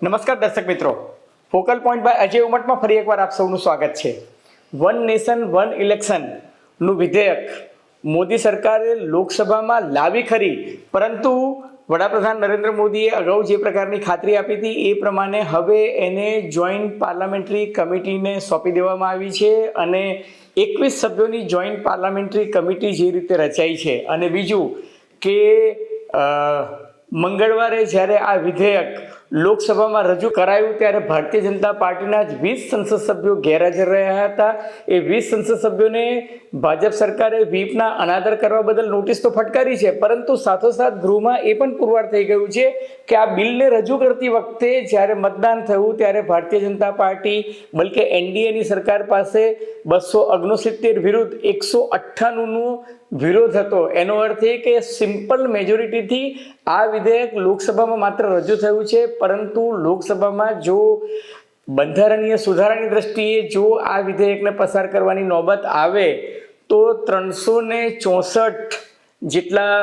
નમસ્કાર દર્શક મિત્રો, ફોકલ પોઈન્ટ બાય અજય ઉમટમાં ફરી એકવાર આપ સૌનું સ્વાગત છે. વન નેશન વન ઇલેક્શનનું વિધેયક મોદી સરકારે લોકસભામાં લાવી ખરી, પરંતુ વડાપ્રધાન નરેન્દ્ર મોદીએ અગાઉ જે પ્રકારની ખાતરી આપી હતી એ પ્રમાણે હવે એને જોઈન્ટ પાર્લામેન્ટરી કમિટીને સોંપી દેવામાં આવી છે અને 21 સભ્યોની જોઈન્ટ પાર્લામેન્ટરી કમિટી જે રીતે રચાઈ છે. અને બીજું કે મંગળવારે જ્યારે આ વિધેયક લોકસભામાં રજૂ કરાયું ત્યારે ભારતીય જનતા પાર્ટીના જ 20 સંસદ સભ્યો ગેરહાજર રહ્યા હતા. એ 20 સંસદ સભ્યોને ભાજપ સરકારે વ્હીપના અનાદર કરવા બદલ નોટિસ તો ફટકારી છે, પરંતુ સાથોસાથ ગૃહમાં એ પણ પુરવાર થઈ ગયું છે કે આ બિલને રજૂ કરતી વખતે જ્યારે મતદાન થયું ત્યારે ભારતીય જનતા પાર્ટી બલકે એનડીએની સરકાર પાસે 269 વિરુદ્ધ 198નો વિરોધ હતો. એનો અર્થ એ કે સિમ્પલ મેજોરિટીથી આ વિધેયક લોકસભામાં માત્ર રજૂ થયું છે, પરંતુ લોકસભામાં જો બંધારણીય સુધારાની દ્રષ્ટિએ જો આ વિધેયકને પસાર કરવાની નોબત આવે તો 364 જેટલા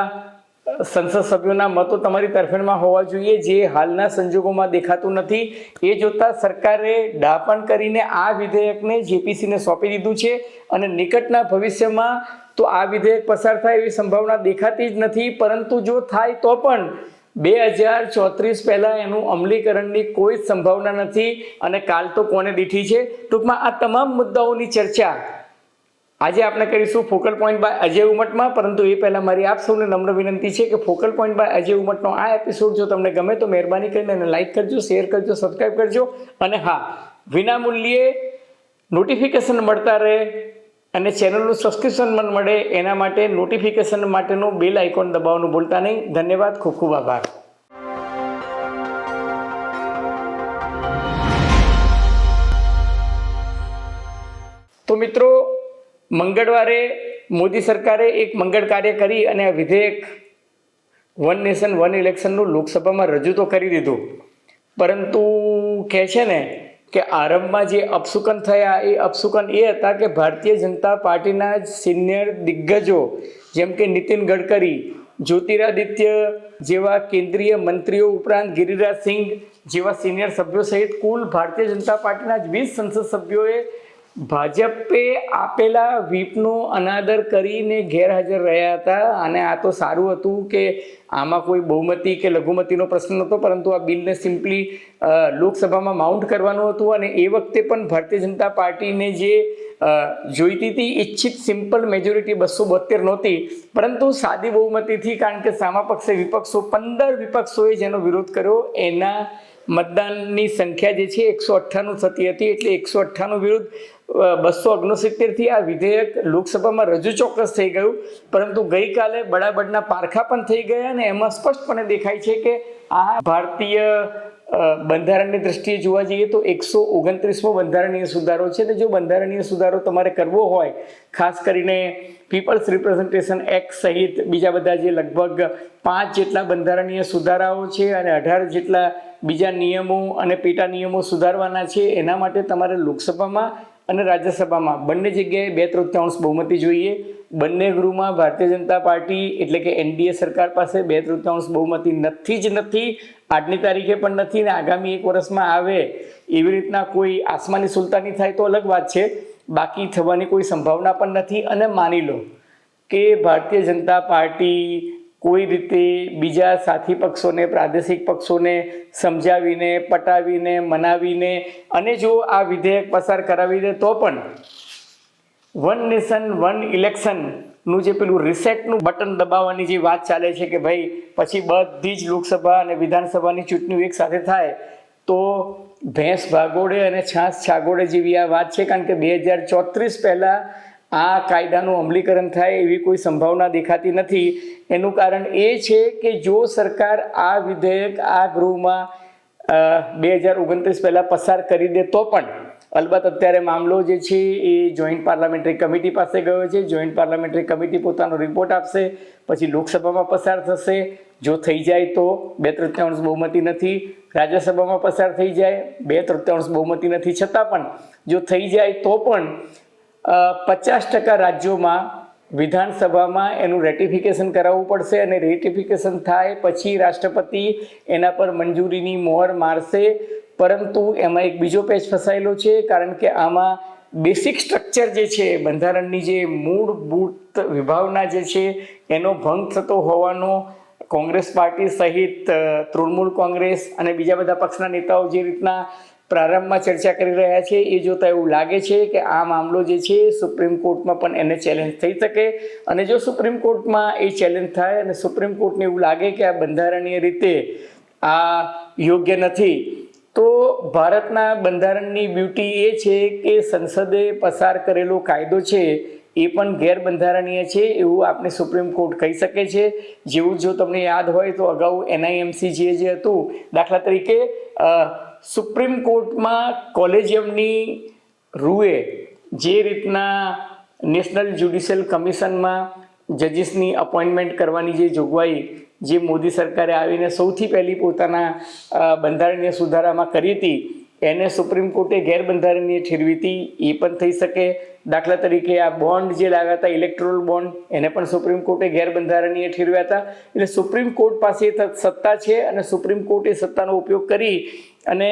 સંસદ સભ્યોના મતો તમારી તરફેણમાં હોવા જોઈએ, જે હાલના સંજોગોમાં દેખાતું નથી. એ જોતાં સરકારે ડાપણ કરીને આ વિધેયકને જેપીસીને સોંપી દીધું છે અને નિકટના ભવિષ્યમાં તો આ વિધેયક પસાર થાય એવી સંભાવના દેખાતી જ નથી. પરંતુ જો થાય તો પણ 2034 પહેલાં એનું અમલીકરણની કોઈ જ સંભાવના નથી અને કાલ તો કોને દીઠી છે. ટૂંકમાં આ તમામ મુદ્દાઓની ચર્ચા આજે આપણે કરીશું ફોકલ પોઈન્ટ બાય અજય ઉમટમાં. પરંતુ એ પહેલાં મારી આપ સૌને નમ્ર વિનંતી છે કે ફોકલ પોઈન્ટ બાય અજય ઉમટનો આ એપિસોડ જો તમને ગમે તો મહેરબાની કરીને એને લાઇક કરજો, શેર કરજો, સબસ્ક્રાઈબ કરજો અને હા, વિનામૂલ્યે નોટિફિકેશન મળતા રહે અને ચેનલનું સબસ્ક્રિપ્શન મળે એના માટે નોટિફિકેશન માટેનું બેલ આઇકોન દબાવવાનું ભૂલતા નહીં. ધન્યવાદ, ખૂબ ખૂબ આભાર. તો મિત્રો, મંગળવારે મોદી સરકારે એક મંગળ કાર્ય કરી અને આ વિધેયક વન નેશન વન ઇલેક્શનનું લોકસભામાં રજૂ તો કરી દીધું, પરંતુ કહે છે ને કે આરંભમાં જે અપશુકન થયા એ અપશુકન એ હતા કે ભારતીય જનતા પાર્ટીના જ સિનિયર દિગ્ગજો જેમ કે નીતિન ગડકરી, જ્યોતિરાદિત્ય જેવા કેન્દ્રીય મંત્રીઓ ઉપરાંત ગિરિરાજ સિંઘ જેવા સિનિયર સભ્યો સહિત કુલ ભારતીય જનતા પાર્ટીના જ 20 સંસદ સભ્યોએ ભાજપે આપેલા વ્હીપનો અનાદર કરીને ગેરહાજર રહ્યા હતા. અને આ તો સારું હતું કે આમાં કોઈ બહુમતી કે લઘુમતીનો પ્રશ્ન નહોતો, પરંતુ આ બિલને સિમ્પલી લોકસભામાં માઉન્ટ કરવાનું હતું. અને એ વખતે પણ ભારતીય જનતા પાર્ટીને જે જોઈતી હતી ઈચ્છિત સિમ્પલ મેજોરિટી 272 નહોતી, પરંતુ સાદી બહુમતીથી, કારણ કે સામા પક્ષે વિપક્ષો 15 વિપક્ષોએ જેનો વિરોધ કર્યો એના મતદાનની સંખ્યા જે છે 198 થતી હતી, એટલે 198 વિરુદ્ધ 269થી આ વિધેયક લોકસભામાં રજૂ ચોક્કસ થઈ ગયું. પરંતુ ગઈકાલે બડાબડના પારખા પણ થઈ ગયા અને એમાં સ્પષ્ટપણે દેખાય છે કે આ ભારતીય બંધારણની દ્રષ્ટિએ જોવા જઈએ તો 129મો બંધારણીય સુધારો છે. અને જો બંધારણીય સુધારો તમારે કરવો હોય, ખાસ કરીને પીપલ્સ રિપ્રેઝન્ટેશન એક્ટ સહિત બીજા બધા જે લગભગ 5 જેટલા બંધારણીય સુધારાઓ છે અને 18 જેટલા બીજા નિયમો અને પેટા નિયમો સુધારવાના છે, એના માટે તમારે લોકસભામાં અને રાજ્યસભામાં બંને જગ્યાએ 2/3 બહુમતી જોઈએ. બંને ગૃહમાં ભારતીય જનતા પાર્ટી એટલે કે એનડીએ સરકાર પાસે 2/3 બહુમતી નથી જ નથી, આજની તારીખે પણ નથી ને આગામી 1 વર્ષમાં આવે એવી રીતના કોઈ આસમાની સુલતાની થાય તો અલગ વાત છે, બાકી થવાની કોઈ સંભાવના પણ નથી. અને માની લો કે ભારતીય જનતા પાર્ટી કોઈ રીતે બીજા સાથી પક્ષોને, પ્રાદેશિક પક્ષોને સમજાવીને, પટાવીને, મનાવીને અને જો આ વિધેયક પસાર કરાવી દે તો પણ વન નેશન વન ઇલેક્શનનું જે પેલું રિસેટનું બટન દબાવવાની જે વાત ચાલે છે કે ભાઈ પછી બધી જ લોકસભા અને વિધાનસભાની ચૂંટણીઓ એક સાથે થાય તો ભેંસ ભાગોળે અને છાસ છાગોળે જેવી આ વાત છે. કારણ કે 2034 પહેલાં આ કાયદાનું અમલીકરણ થાય એવી કોઈ સંભાવના દેખાતી નથી. એનું કારણ એ છે કે જો સરકાર આ વિધેયક આ ગૃહમાં 2029 પહેલાં પસાર કરી દે તો પણ અલબત્ત અત્યારે મામલો જે છે એ જોઈન્ટ પાર્લામેન્ટરી કમિટી પાસે ગયો છે. જોઈન્ટ પાર્લામેન્ટરી કમિટી પોતાનો રિપોર્ટ આપશે, પછી લોકસભામાં પસાર થશે. જો થઈ જાય તો 2/3 બહુમતી નથી, રાજ્યસભામાં પસાર થઈ જાય 2/3 બહુમતી નથી, છતાં પણ જો થઈ જાય તો પણ 50% રાજ્યોમાં વિધાનસભામાં એનું રેટિફિકેશન કરાવવું પડશે અને રેટિફિકેશન થાય પછી રાષ્ટ્રપતિ એના પર મંજૂરીની મોહર મારશે. પરંતુ એમાં એક બીજો પેચ ફસાયેલો છે, કારણ કે આમાં બેસિક સ્ટ્રક્ચર જે છે, બંધારણની જે મૂળભૂત વિભાવના જે છે એનો ભંગ થતો હોવાનો કોંગ્રેસ પાર્ટી સહિત તૃણમૂલ કોંગ્રેસ અને બીજા બધા પક્ષના નેતાઓ જે રીતના પ્રારંભમાં ચર્ચા કરી રહ્યા છે, એ જોતાં એવું લાગે છે કે આ મામલો જે છે સુપ્રીમ કોર્ટમાં પણ એને ચેલેન્જ થઈ શકે. અને જો સુપ્રીમ કોર્ટમાં એ ચેલેન્જ થાય અને સુપ્રીમ કોર્ટને એવું લાગે કે આ બંધારણીય રીતે આ યોગ્ય નથી, તો ભારતના બંધારણની બ્યુટી એ છે કે સંસદે પસાર કરેલો કાયદો છે એ પણ ગેરબંધારણીય છે એવું આપણે સુપ્રીમ કોર્ટ કહી શકે છે. જેવું જો તમને યાદ હોય તો અગાઉ NIMC જે હતું, દાખલા તરીકે સુપ્રીમ કોર્ટમાં કોલેજિયમની રૂએ જે રીતના નેશનલ જ્યુડિશિયલ કમિશનમાં જજીસની અપોઇન્ટમેન્ટ કરવાની જે જોગવાઈ જે મોદી સરકારે આવીને સૌથી પહેલી પોતાના બંધારણીય સુધારામાં કરી હતી, એને સુપ્રીમ કોર્ટે ગેરબંધારણીય ઠેરવી હતી, એ પણ થઈ શકે. દાખલા તરીકે આ બોન્ડ જે લાવ્યા હતા, ઇલેક્ટોરલ બોન્ડ, એને પણ સુપ્રીમ કોર્ટે ગેરબંધારણીય ઠેરવ્યા હતા. એટલે સુપ્રીમ કોર્ટ પાસે સત્તા છે અને સુપ્રીમ કોર્ટે સત્તાનો ઉપયોગ કરી અને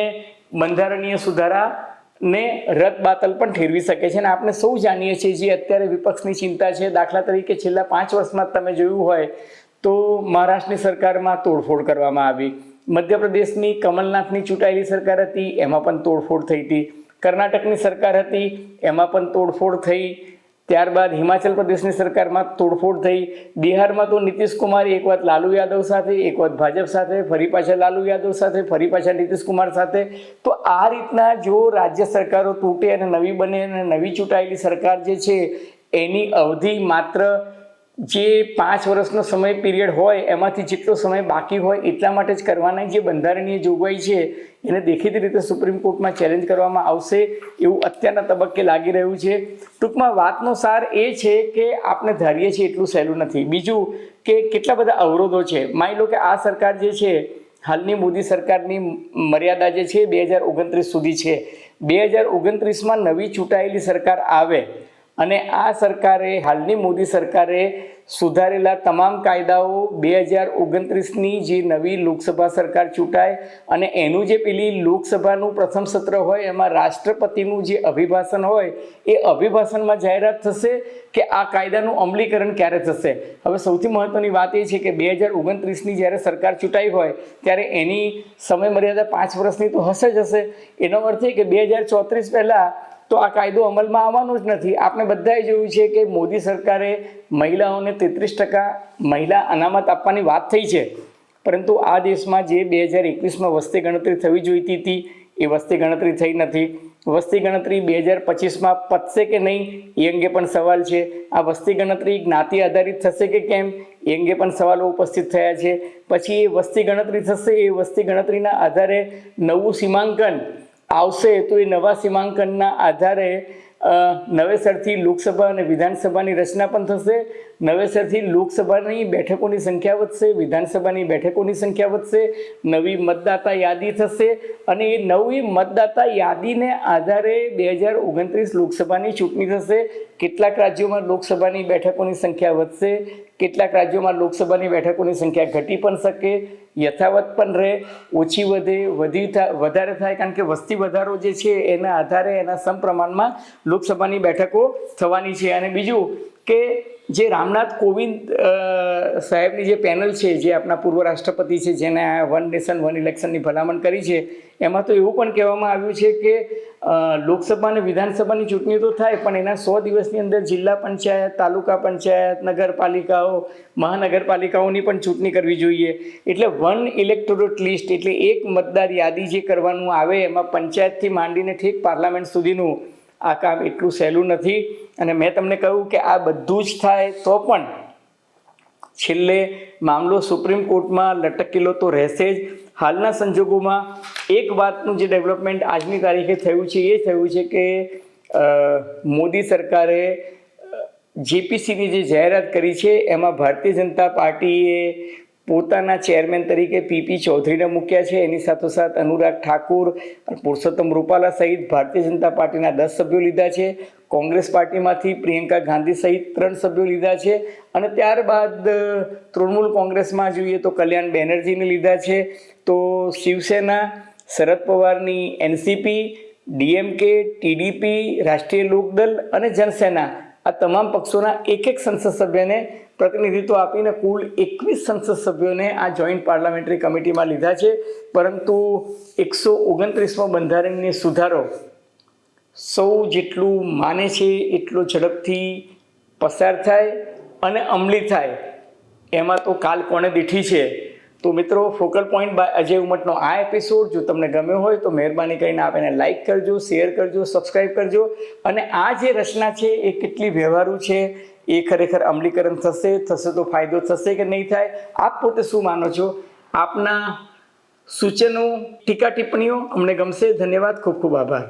બંધારણીય સુધારાને રદ બાતલ પણ ઠેરવી શકે છે. અને આપણે સૌ જાણીએ છીએ જે અત્યારે વિપક્ષની ચિંતા છે, દાખલા તરીકે છેલ્લા 5 વર્ષમાં તમે જોયું હોય તો મહારાષ્ટ્રની સરકારમાં તોડફોડ કરવામાં આવી, મધ્યપ્રદેશની કમલનાથની ચૂંટાયેલી સરકાર હતી એમાં પણ તોડફોડ થઈ હતી, કર્ણાટકની સરકાર હતી એમાં પણ તોડફોડ થઈ, ત્યારબાદ હિમાચલ પ્રદેશની સરકારમાં તોડફોડ થઈ, બિહારમાં તો નીતિશ કુમાર એક વખત લાલુ યાદવ સાથે, એક વખત ભાજપ સાથે, ફરી પાછા લાલુ યાદવ સાથે, ફરી પાછા નીતિશ કુમાર સાથે. તો આ રીતના જો રાજ્ય સરકારો તૂટે અને નવી બને અને નવી ચૂંટાયેલી સરકાર જે છે એની અવધિ માત્ર જે 5 વર્ષનો સમય પીરિયડ હોય એમાંથી જેટલો સમય બાકી હોય એટલા માટે જ કરવાના જે બંધારણીય જોગવાઈ છે એને દેખીતી રીતે સુપ્રીમ કોર્ટમાં ચેલેન્જ કરવામાં આવશે એવું અત્યારના તબક્કે લાગી રહ્યું છે. ટૂંકમાં વાતનો સાર એ છે કે આપણે ધારીએ છીએ એટલું સહેલું નથી. બીજું કે કેટલા બધા અવરોધો છે. માની લો કે આ સરકાર જે છે, હાલની મોદી સરકારની મર્યાદા જે છે 2029 સુધી છે. 2029માં નવી ચૂંટાયેલી સરકાર આવે અને આ સરકારે, હાલની મોદી સરકારે સુધારેલા તમામ કાયદાઓ 2029ની જે નવી લોકસભા સરકાર ચૂંટાય અને એનું જે પેલી લોકસભાનું પ્રથમ સત્ર હોય એમાં રાષ્ટ્રપતિનું જે અભિભાષણ હોય એ અભિભાષણમાં જાહેરાત થશે કે આ કાયદાનું અમલીકરણ ક્યારે થશે. હવે સૌથી મહત્ત્વની વાત એ છે કે 2029ની જ્યારે સરકાર ચૂંટાઈ હોય ત્યારે એની સમય મર્યાદા 5 વર્ષની તો હશે જ હશે. એનો અર્થ એ કે 2034 પહેલાં તો આ કાયદો અમલમાં આવવાનો જ નથી. આપણે બધાએ જોયું છે કે મોદી સરકારે મહિલાઓને 33% મહિલા અનામત આપવાની વાત થઈ છે, પરંતુ આ દેશમાં જે 2021માં વસ્તી ગણતરી થવી જોઈતી હતી એ વસ્તી ગણતરી થઈ નથી. વસ્તી ગણતરી 2025માં પતશે કે નહીં એ અંગે પણ સવાલ છે. આ વસ્તી ગણતરી જ્ઞાતિ આધારિત થશે કે કેમ એ અંગે પણ સવાલો ઉપસ્થિત થયા છે. પછી એ વસ્તી ગણતરી થશે, એ વસ્તી ગણતરીના આધારે નવું સીમાંકન આવશે તો એ નવા સીમાંકનના આધારે નવેસરથી લોકસભા અને વિધાનસભાની રચના પણ થશે. નવેસરથી લોકસભાની બેઠકોની સંખ્યા વધશે, વિધાનસભાની બેઠકોની સંખ્યા વધશે, નવી મતદાતા યાદી થશે અને એ નવી મતદાતા યાદીને આધારે 2029 લોકસભાની ચૂંટણી થશે. કેટલાક રાજ્યોમાં લોકસભાની બેઠકોની સંખ્યા વધશે, કેટલાક રાજ્યોમાં લોકસભાની બેઠકોની સંખ્યા ઘટી પણ શકે, યથાવત પણ રહે, ઓછી વધે, વધારે થાય, કારણ કે વસ્તી વધારો જે છે એના આધારે એના સમપ્રમાણમાં લોકસભાની બેઠકો થવાની છે. અને બીજું કે જે રામનાથ કોવિંદ સાહેબની જે પેનલ છે, જે આપણા પૂર્વ રાષ્ટ્રપતિ છે, જેને વન નેશન વન ઇલેક્શનની ભલામણ કરી છે, એમાં તો એવું પણ કહેવામાં આવ્યું છે કે લોકસભા અને વિધાનસભાની ચૂંટણીઓ તો થાય પણ એના 100 દિવસની અંદર જિલ્લા પંચાયત, તાલુકા પંચાયત, નગરપાલિકાઓ, મહાનગરપાલિકાઓની પણ ચૂંટણી કરવી જોઈએ. એટલે વન ઇલેક્ટોરેટ લિસ્ટ એટલે એક મતદાર યાદી જે કરવાનું આવે એમાં પંચાયતથી માંડીને ઠીક પાર્લામેન્ટ સુધીનું આ કામ એટલું સહેલું નથી. અને મેં તમને કહ્યું કે આ બધું જ થાય તો પણ છેલ્લે મામલો સુપ્રીમ કોર્ટમાં લટકેલો તો રહેશે જ. હાલના સંજોગોમાં એક વાતનું જે ડેવલપમેન્ટ આજની તારીખે થયું છે એ થયું છે કે મોદી સરકારે જેપીસીની જે જાહેરાત કરી છે એમાં ભારતીય જનતા પાર્ટીએ પોતાના ચેરમેન તરીકે પીપી ચૌધરીને મૂક્યા છે. એની સાથોસાથ અનુરાગ ઠાકુર, પુરુષોત્તમ રૂપાલા સહિત ભારતીય જનતા પાર્ટીના 10 સભ્યો લીધા છે. કોંગ્રેસ પાર્ટીમાંથી પ્રિયંકા ગાંધી સહિત 3 સભ્યો લીધા છે. અને ત્યારબાદ તૃણમૂલ કોંગ્રેસમાં જોઈએ તો કલ્યાણ બેનર્જીને લીધા છે. તો શિવસેના, શરદ પવારની એનસીપી, ડીએમકે, ટીડીપી, રાષ્ટ્રીય લોકદળ અને જનસેના આ તમામ પક્ષોના એક સંસદ સભ્યને પ્રતિનિધિત્વ આપીને કુલ 21 સંસદ સભ્યોને આ જોઈન્ટ પાર્લામેન્ટરી કમિટીમાં લીધા છે. પરંતુ 129મો બંધારણીય સુધારો સૌ જેટલું માને છે એટલો ઝડપથી પસાર થાય અને અમલી થાય એમાં તો કાલ કોણે દીઠી છે. તો મિત્રો, ફોકલ પોઈન્ટ બાય અજય ઉમટનો આ એપિસોડ જો તમને ગમ્યો હોય તો મહેરબાની કરીને આપ એને લાઇક કરજો, શેર કરજો, સબસ્ક્રાઈબ કરજો. અને આ જે રચના છે એ કેટલી વ્યવહારુ છે, એ ખરેખર અમલીકરણ થશે તો ફાયદો થશે કે નહીં થાય, આપ પોતે શું માનો છો? આપના સૂચનો, ટીકા ટિપ્પણીઓ અમને ગમશે. ધન્યવાદ, ખૂબ ખૂબ આભાર.